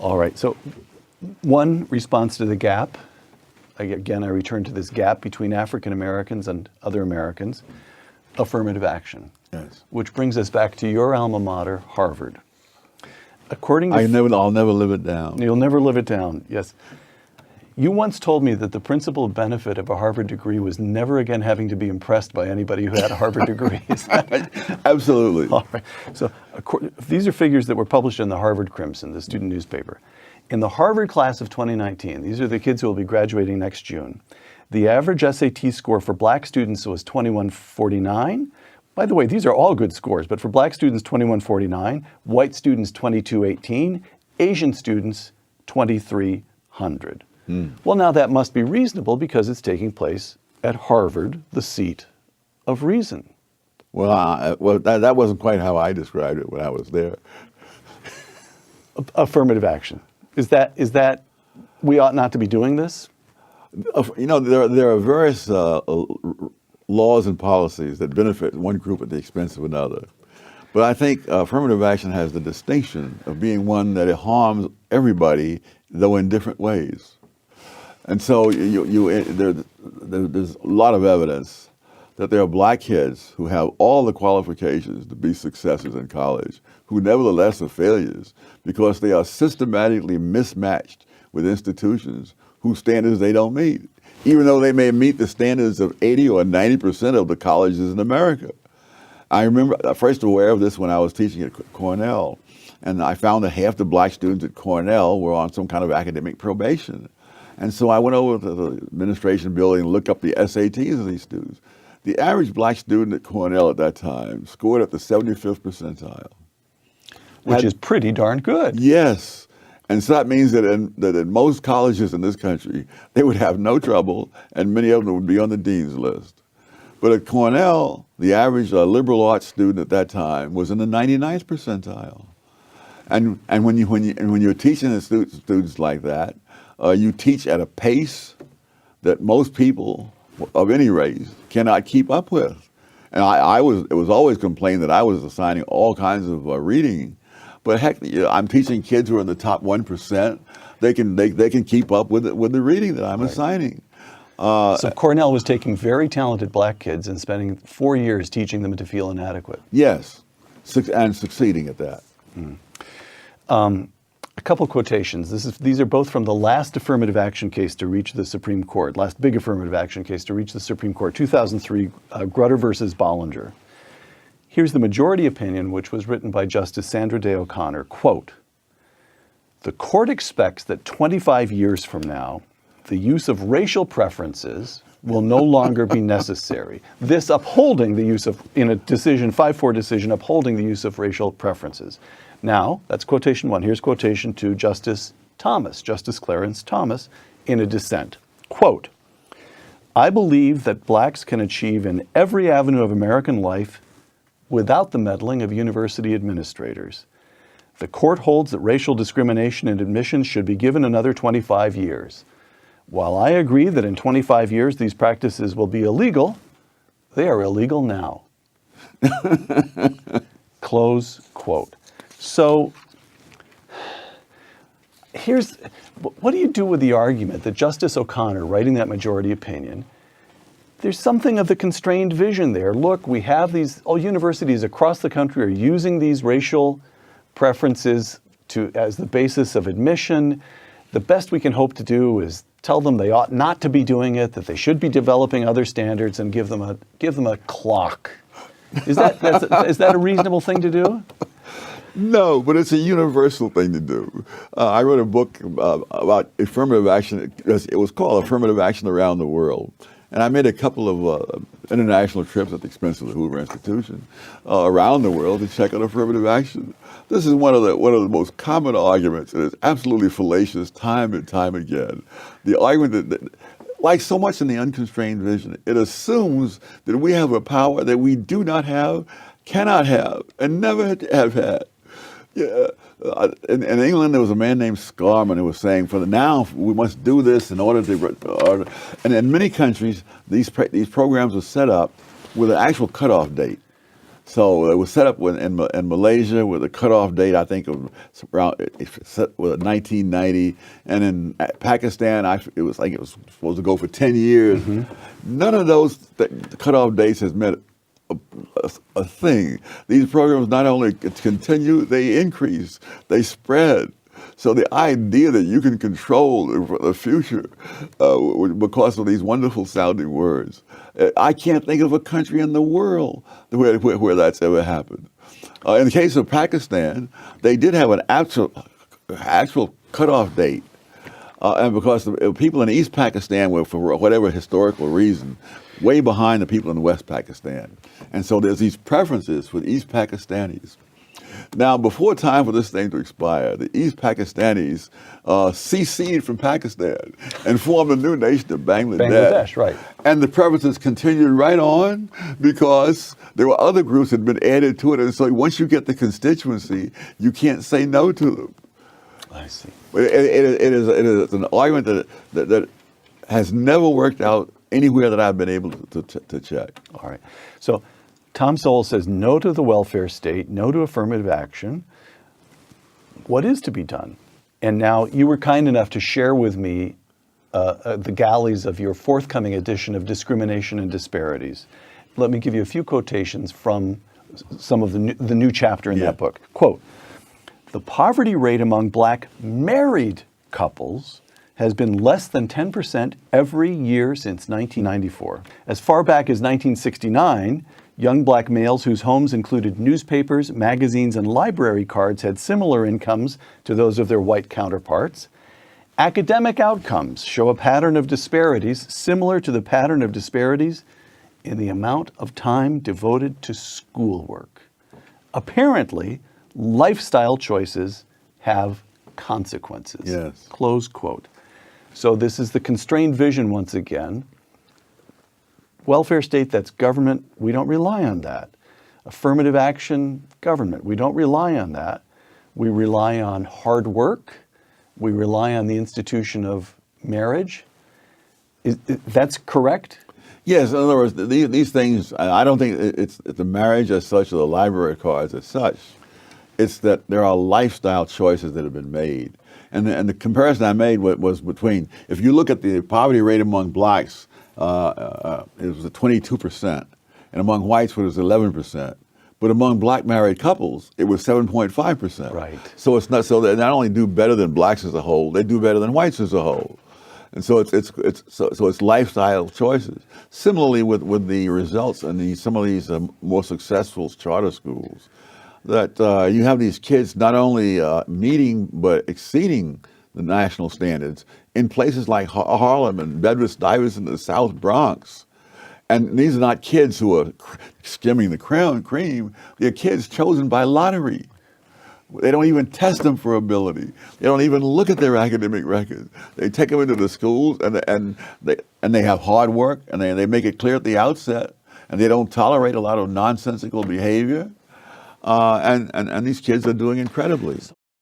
All right. So one response to the gap, again, I return to this gap between African Americans and other Americans, affirmative action. Yes. Which brings us back to your alma mater, Harvard. According to I'll never live it down. You'll never live it down, yes. You once told me that the principal benefit of a Harvard degree was never again having to be impressed by anybody who had a Harvard degree. Is that right? Absolutely. All right. So these are figures that were published in the Harvard Crimson, the student newspaper. In the Harvard class of 2019, these are the kids who will be graduating next June, the average SAT score for black students was 2149. By the way, these are all good scores, but for black students, 2149, white students, 2218, Asian students, 2300. Well, now that must be reasonable because it's taking place at Harvard, the seat of reason. Well, that wasn't quite how I described it when I was there. Affirmative action. Is that we ought not to be doing this? You know, there are various laws and policies that benefit one group at the expense of another. But I think affirmative action has the distinction of being one that it harms everybody, though in different ways. And so there's a lot of evidence that there are black kids who have all the qualifications to be successes in college, who nevertheless are failures because they are systematically mismatched with institutions whose standards they don't meet, even though they may meet the standards of 80 or 90% of the colleges in America. I remember first aware of this when I was teaching at Cornell, and I found that half the black students at Cornell were on some kind of academic probation. And so I went over to the administration building and looked up the SATs of these students. The average black student at Cornell at that time scored at the 75th percentile. Which is pretty darn good. Yes. And so that means that in most colleges in this country, they would have no trouble, and many of them would be on the dean's list. But at Cornell, the average liberal arts student at that time was in the 99th percentile. And when you're teaching the students like that, you teach at a pace that most people of any race cannot keep up with. And it was always complained that I was assigning all kinds of reading. But heck, I'm teaching kids who are in the top 1%. They can keep up with the reading that I'm assigning. So Cornell was taking very talented black kids and spending 4 years teaching them to feel inadequate. Yes, and succeeding at that. A couple quotations. These are both from the last affirmative action case to reach the Supreme Court, last big affirmative action case to reach the Supreme Court, 2003, Grutter versus Bollinger. Here's the majority opinion, which was written by Justice Sandra Day O'Connor. Quote, "The court expects that 25 years from now, the use of racial preferences will no longer be necessary." This upholding the use of, in a decision, 5-4 decision, upholding the use of racial preferences. Now, that's quotation one. Here's quotation two, Justice Clarence Thomas, in a dissent. Quote, "I believe that blacks can achieve in every avenue of American life without the meddling of university administrators. The court holds that racial discrimination in admissions should be given another 25 years. While I agree that in 25 years these practices will be illegal, they are illegal now." Close quote. So what do you do with the argument that Justice O'Connor, writing that majority opinion, there's something of the constrained vision there. Look, we have all universities across the country are using these racial preferences as the basis of admission. The best we can hope to do is tell them they ought not to be doing it, that they should be developing other standards, and give them a clock. Is that a reasonable thing to do? No, but it's a universal thing to do. I wrote a book about affirmative action. It was called Affirmative Action Around the World. And I made a couple of international trips at the expense of the Hoover Institution around the world to check on affirmative action. This is one of the most common arguments, and it's absolutely fallacious time and time again. The argument that like so much in the unconstrained vision, it assumes that we have a power that we do not have, cannot have, and never have had. Yeah. In England, there was a man named Scarman who was saying, "For now, we must do this in order to." And in many countries, these programs are set up with an actual cutoff date. So it was set up in Malaysia with a cutoff date, I think, of around 1990, and in Pakistan, it was supposed to go for 10 years. None of those cutoff dates has met a thing. These programs not only continue, they increase, they spread. So the idea that you can control the future because of these wonderful sounding words, I can't think of a country in the world where that's ever happened. In the case of Pakistan, they did have an actual cutoff date. And because the people in East Pakistan were, for whatever historical reason, way behind the people in West Pakistan. And so there's these preferences for the East Pakistanis. Now, before time for this thing to expire, the East Pakistanis seceded from Pakistan and formed a new nation of Bangladesh. Right. And the preferences continued right on because there were other groups that had been added to it. And so once you get the constituency, you can't say no to them. I see. It is an argument that has never worked out anywhere that I've been able to check. All right. So Tom Sowell says no to the welfare state, no to affirmative action. What is to be done? And now you were kind enough to share with me the galleys of your forthcoming edition of Discrimination and Disparities. Let me give you a few quotations from some of the new chapter in that book. Quote, "The poverty rate among black married couples has been less than 10% every year since 1994. As far back as 1969, young black males whose homes included newspapers, magazines, and library cards had similar incomes to those of their white counterparts. Academic outcomes show a pattern of disparities similar to the pattern of disparities in the amount of time devoted to schoolwork. Apparently, lifestyle choices have consequences." Yes. Close quote. So this is the constrained vision once again. Welfare state, that's government, we don't rely on that. Affirmative action, government, we don't rely on that. We rely on hard work. We rely on the institution of marriage. That's correct? Yes, in other words, these things, I don't think it's the marriage as such or the library cards as such. It's that there are lifestyle choices that have been made. And the comparison I made was between, if you look at the poverty rate among blacks, it was 22%, and among whites it was 11%. But among black married couples, it was 7.5%. Right. So it's not so they not only do better than blacks as a whole, they do better than whites as a whole. And so it's lifestyle choices. Similarly with the results in some of these more successful charter schools, that you have these kids not only meeting but exceeding the national standards in places like Harlem and Bedford-Stuyvesant in the South Bronx. And these are not kids who are skimming the cream. They're kids chosen by lottery. They don't even test them for ability. They don't even look at their academic records. They take them into the schools and they have hard work and they make it clear at the outset, and they don't tolerate a lot of nonsensical behavior. And these kids are doing incredibly.